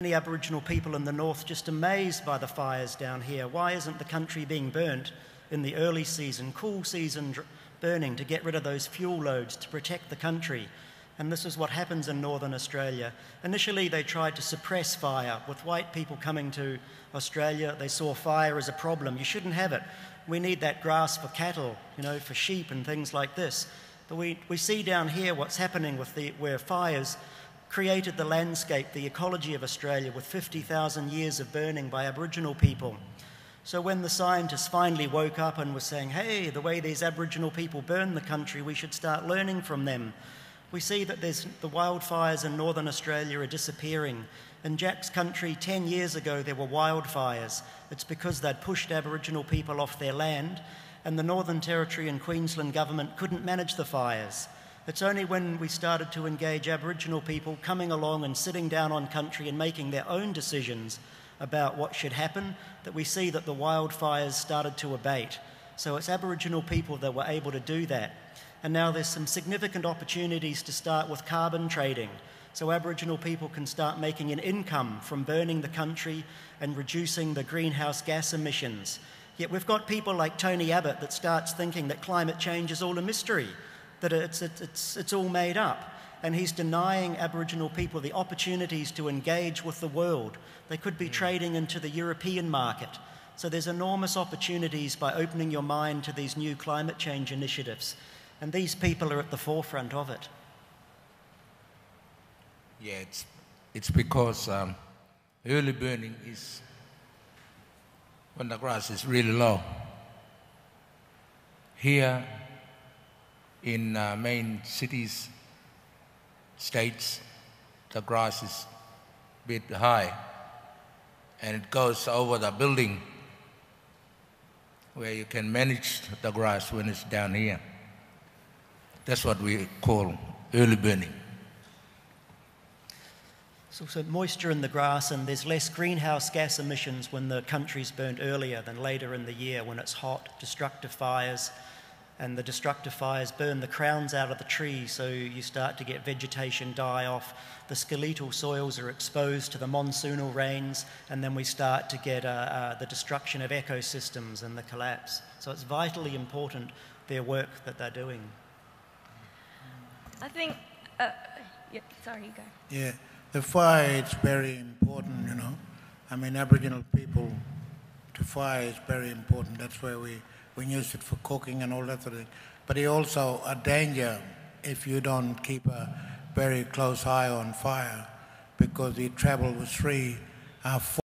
Many Aboriginal people in the north just amazed by the fires down here. Why isn't the country being burnt in the early season, cool season burning to get rid of those fuel loads to protect the country? And this is what happens in Northern Australia. Initially, they tried to suppress fire. With white people coming to Australia, they saw fire as a problem. You shouldn't have it. We need that grass for cattle, for sheep and things like this. But we see down here what's happening with where fires created the landscape, the ecology of Australia with 50,000 years of burning by Aboriginal people. So when the scientists finally woke up and were saying, hey, the way these Aboriginal people burn the country, we should start learning from them. We see that the wildfires in Northern Australia are disappearing. In Jack's country, 10 years ago, there were wildfires. It's because they'd pushed Aboriginal people off their land, and the Northern Territory and Queensland government couldn't manage the fires. It's only when we started to engage Aboriginal people coming along and sitting down on country and making their own decisions about what should happen that we see that the wildfires started to abate. So it's Aboriginal people that were able to do that. And now there's some significant opportunities to start with carbon trading. So Aboriginal people can start making an income from burning the country and reducing the greenhouse gas emissions. Yet we've got people like Tony Abbott that starts thinking that climate change is all a mystery, that it's all made up. And he's denying Aboriginal people the opportunities to engage with the world. They could be trading into the European market. So there's enormous opportunities by opening your mind to these new climate change initiatives. And these people are at the forefront of it. Yeah, it's because early burning is when the grass is really low. Here in main cities, states, the grass is a bit high and it goes over the building where you can manage the grass when it's down here. That's what we call early burning. There's also moisture in the grass and there's less greenhouse gas emissions when the country's burnt earlier than later in the year when it's hot, destructive fires. And the destructive fires burn the crowns out of the trees, so you start to get vegetation die off. The skeletal soils are exposed to the monsoonal rains, and then we start to get the destruction of ecosystems and the collapse. So it's vitally important, their work that they're doing. I think, sorry, you go. Yeah, the fire is very important, I mean, Aboriginal people, the fire is very important. That's why we use it for cooking and all that sort of thing. But it's also a danger if you don't keep a very close eye on fire, because it travels with 3, 4